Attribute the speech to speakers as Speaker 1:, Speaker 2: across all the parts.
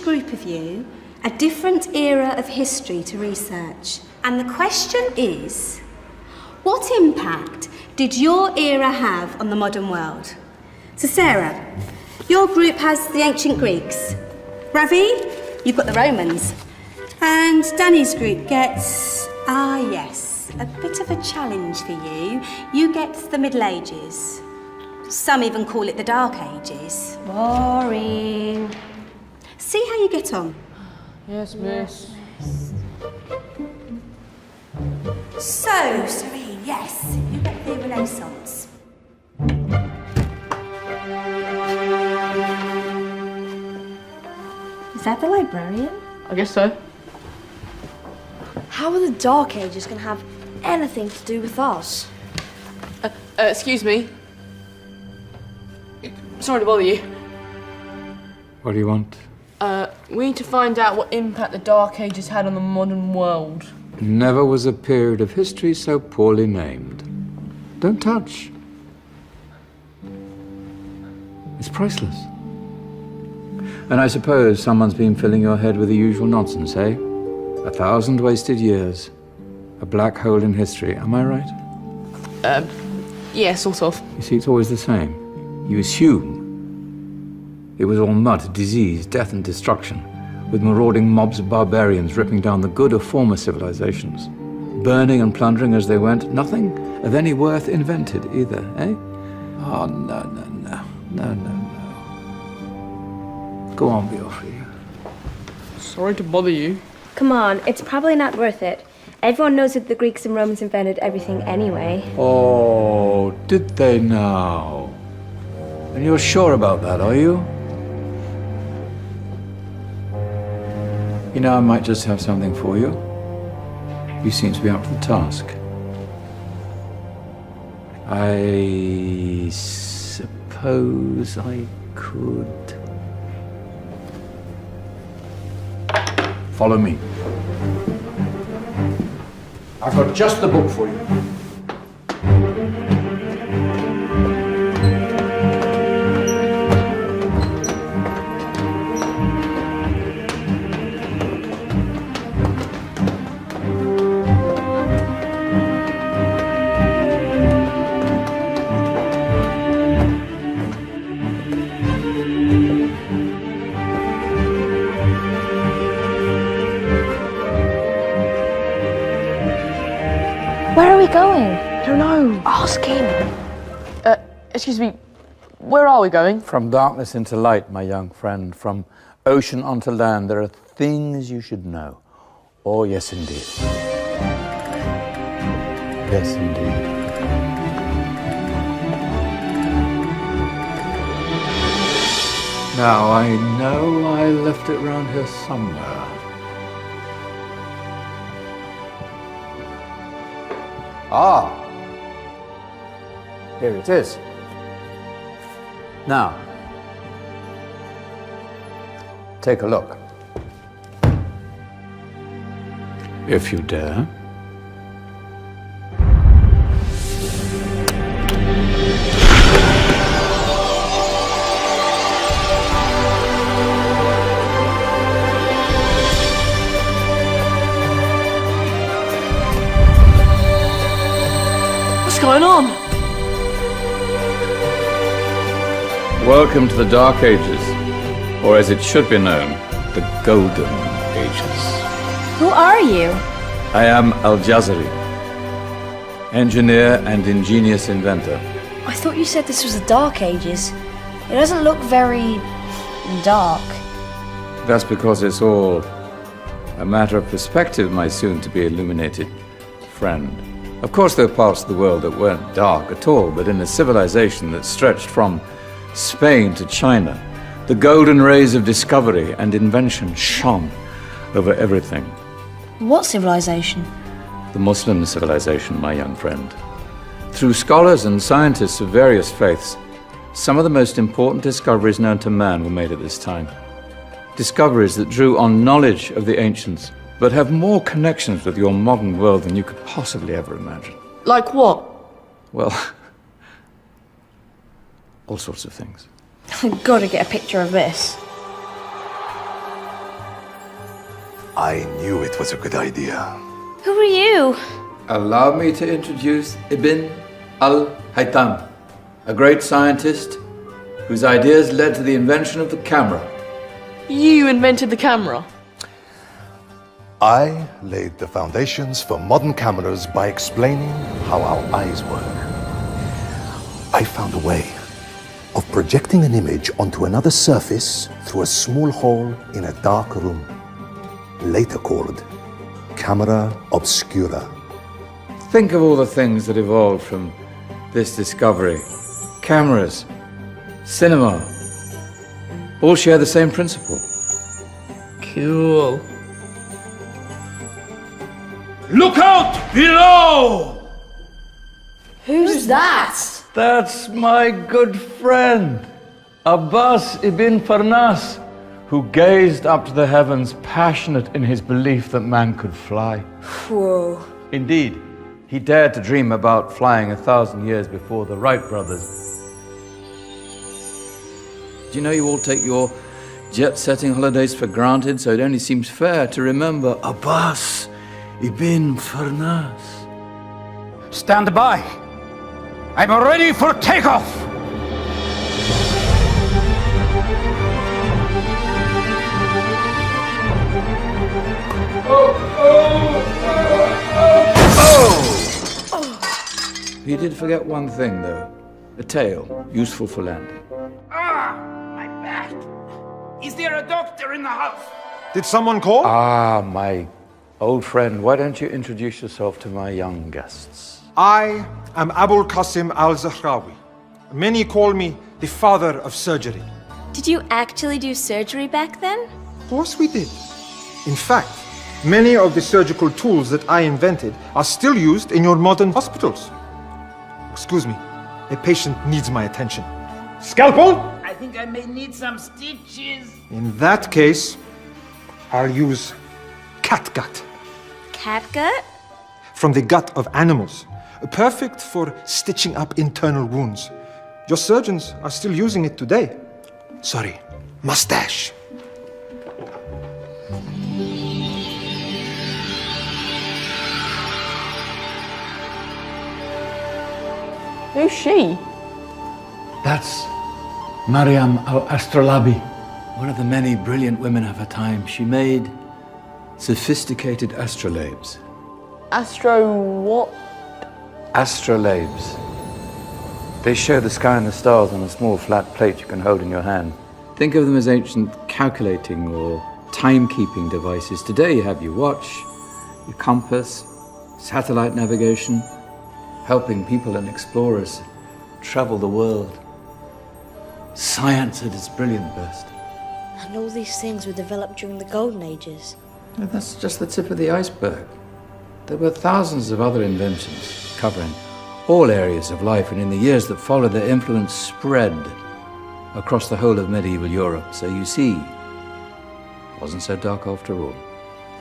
Speaker 1: group of you a different era of history to research. And the question is, what impact did your era have on the modern world? So Sarah, your group has the ancient Greeks. Ravi, you've got the Romans. And Danny's group gets, yes, a bit of a challenge for you. You get the Middle Ages. Some even call it the Dark Ages.
Speaker 2: Boring.
Speaker 1: See how you get on.
Speaker 3: Yes, miss.
Speaker 1: So, Serene, yes, you get the Renaissance.
Speaker 2: Is that the librarian?
Speaker 3: I guess so.
Speaker 2: How are the Dark Ages going to have anything to do with us?
Speaker 3: Excuse me. Sorry to bother you.
Speaker 4: What do you want?
Speaker 3: We need to find out what impact the Dark Ages had on the modern world.
Speaker 4: Never was a period of history so poorly named. Don't touch. It's priceless. And I suppose someone's been filling your head with the usual nonsense, eh? 1,000 wasted years. A black hole in history, am I right?
Speaker 3: Yeah, sort of.
Speaker 4: You see, it's always the same. You assume it was all mud, disease, death and destruction, with marauding mobs of barbarians ripping down the good of former civilizations, burning and plundering as they went, nothing of any worth invented either, eh? Oh, no. Go on, Beofrey.
Speaker 3: Sorry to bother you.
Speaker 2: Come on, it's probably not worth it. Everyone knows that the Greeks and Romans invented everything anyway.
Speaker 4: Oh, did they now? And you're sure about that, are you? You know, I might just have something for you. You seem to be up to the task. I suppose I could... Follow me. I've got just the book for you.
Speaker 2: Where are we going?
Speaker 3: Don't know.
Speaker 2: Ask him.
Speaker 3: Excuse me. Where are we going?
Speaker 4: From darkness into light, my young friend. From ocean onto land, there are things you should know. Oh, yes, indeed. Yes, indeed. Now, I know I left it round here somewhere. Ah, here it is. Now, take a look. If you dare.
Speaker 3: What's going on?
Speaker 4: Welcome to the Dark Ages, or as it should be known, the Golden Ages.
Speaker 2: Who are you?
Speaker 4: I am Al-Jazari, engineer and ingenious inventor.
Speaker 2: I thought you said this was the Dark Ages. It doesn't look very dark.
Speaker 4: That's because it's all a matter of perspective, my soon-to-be illuminated friend. Of course, there are parts of the world that weren't dark at all, but in a civilization that stretched from Spain to China, the golden rays of discovery and invention shone over everything.
Speaker 2: What civilization?
Speaker 4: The Muslim civilization, my young friend. Through scholars and scientists of various faiths, some of the most important discoveries known to man were made at this time. Discoveries that drew on knowledge of the ancients, but have more connections with your modern world than you could possibly ever imagine.
Speaker 3: Like what?
Speaker 4: Well, all sorts of things.
Speaker 2: I've got to get a picture of this.
Speaker 5: I knew it was a good idea.
Speaker 2: Who are you?
Speaker 4: Allow me to introduce Ibn al-Haytham, a great scientist whose ideas led to the invention of the camera.
Speaker 3: You invented the camera.
Speaker 5: I laid the foundations for modern cameras by explaining how our eyes work. I found a way of projecting an image onto another surface through a small hole in a dark room, later called camera obscura.
Speaker 4: Think of all the things that evolved from this discovery. Cameras, cinema, all share the same principle.
Speaker 3: Cool.
Speaker 4: Look out below!
Speaker 3: Who's that?
Speaker 4: That's my good friend, Abbas ibn Farnas, who gazed up to the heavens, passionate in his belief that man could fly.
Speaker 3: Whoa.
Speaker 4: Indeed, he dared to dream about flying 1,000 years before the Wright brothers. Do you know you all take your jet-setting holidays for granted, so it only seems fair to remember Abbas ibn Farnas.
Speaker 6: Stand by. I'm ready for takeoff.
Speaker 4: You did forget one thing, though. A tail, useful for landing.
Speaker 6: Ah, my back. Is there a doctor in the house?
Speaker 7: Did someone call?
Speaker 4: Ah, my old friend, why don't you introduce yourself to my young guests?
Speaker 7: I am Abul Qasim al-Zahrawi. Many call me the father of surgery.
Speaker 2: Did you actually do surgery back then?
Speaker 7: Of course we did. In fact, many of the surgical tools that I invented are still used in your modern hospitals. Excuse me, a patient needs my attention. Scalpel?
Speaker 6: I think I may need some stitches.
Speaker 7: In that case, I'll use catgut.
Speaker 2: Catgut?
Speaker 7: From the gut of animals. Perfect for stitching up internal wounds. Your surgeons are still using it today. Sorry, mustache.
Speaker 3: Who's she?
Speaker 4: That's Maryam al-Astrolabi, one of the many brilliant women of her time. She made sophisticated astrolabes.
Speaker 3: Astro what?
Speaker 4: Astrolabes. They show the sky and the stars on a small flat plate you can hold in your hand. Think of them as ancient calculating or timekeeping devices. Today you have your watch, your compass, satellite navigation, helping people and explorers travel the world. Science at its brilliant best.
Speaker 8: And all these things were developed during the Golden Ages.
Speaker 4: And that's just the tip of the iceberg. There were thousands of other inventions covering all areas of life, and in the years that followed, their influence spread across the whole of medieval Europe. So you see, it wasn't so dark after all.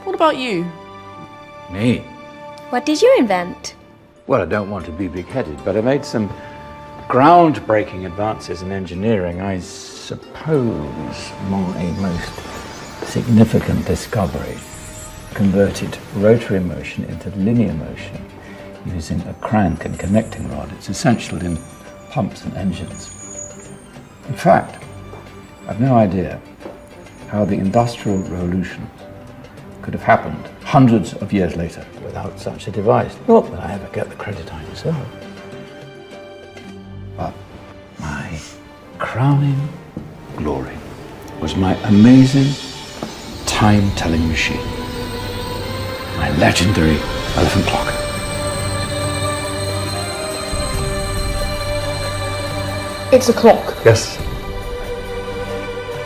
Speaker 3: What about you?
Speaker 4: Me?
Speaker 2: What did you invent?
Speaker 4: Well, I don't want to be big-headed, but I made some groundbreaking advances in engineering. I suppose my most significant discovery converted rotary motion into linear motion using a crank and connecting rod. It's essential in pumps and engines. In fact, I've no idea how the Industrial Revolution could have happened hundreds of years later without such a device. Not that I ever get the credit I deserve. But my crowning glory was my amazing time-telling machine. My legendary elephant clock.
Speaker 3: It's a clock.
Speaker 4: Yes.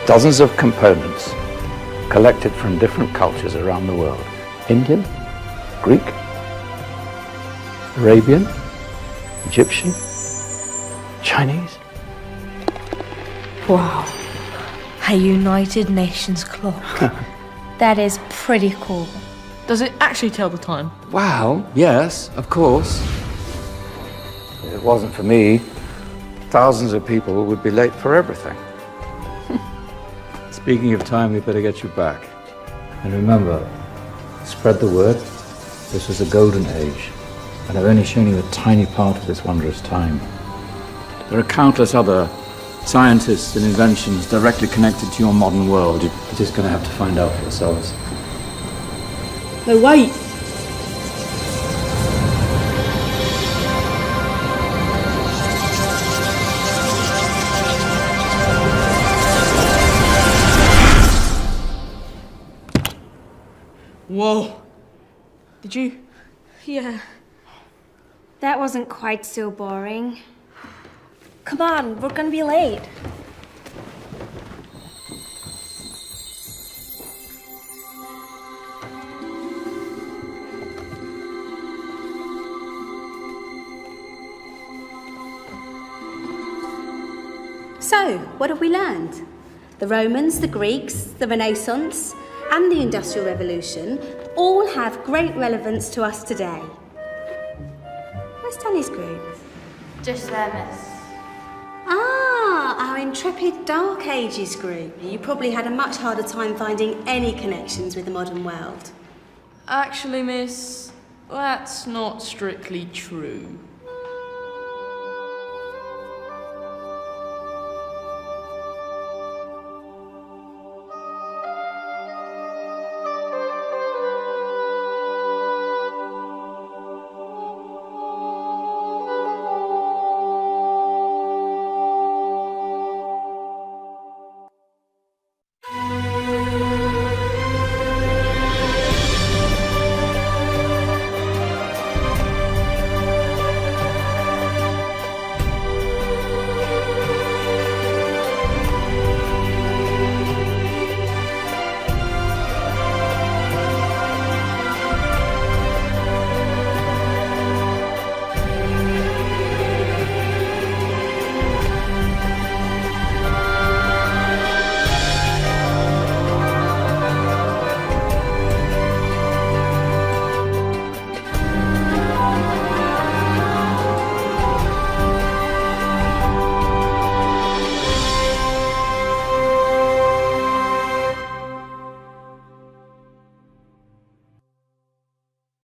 Speaker 4: Dozens of components collected from different cultures around the world. Indian, Greek, Arabian, Egyptian, Chinese.
Speaker 8: Wow. A United Nations clock.
Speaker 2: That is pretty cool.
Speaker 3: Does it actually tell the time?
Speaker 4: Wow, yes, of course. If it wasn't for me, thousands of people would be late for everything. Speaking of time, we better get you back. And remember, Spread the word. This was a golden age, and I've only shown you a tiny part of this wondrous time. There are countless other scientists and inventions directly connected to your modern world. You're just going to have to find out for yourselves.
Speaker 3: No, wait! Whoa. Did you?
Speaker 2: Yeah. That wasn't quite so boring. Come on, we're gonna be late.
Speaker 1: So, what have we learned? The Romans, the Greeks, the Renaissance, and the Industrial Revolution all have great relevance to us today. Where's Danny's group?
Speaker 2: Just there, miss.
Speaker 1: Ah, our intrepid Dark Ages group. You probably had a much harder time finding any connections with the modern world.
Speaker 3: Actually, miss, that's not strictly true.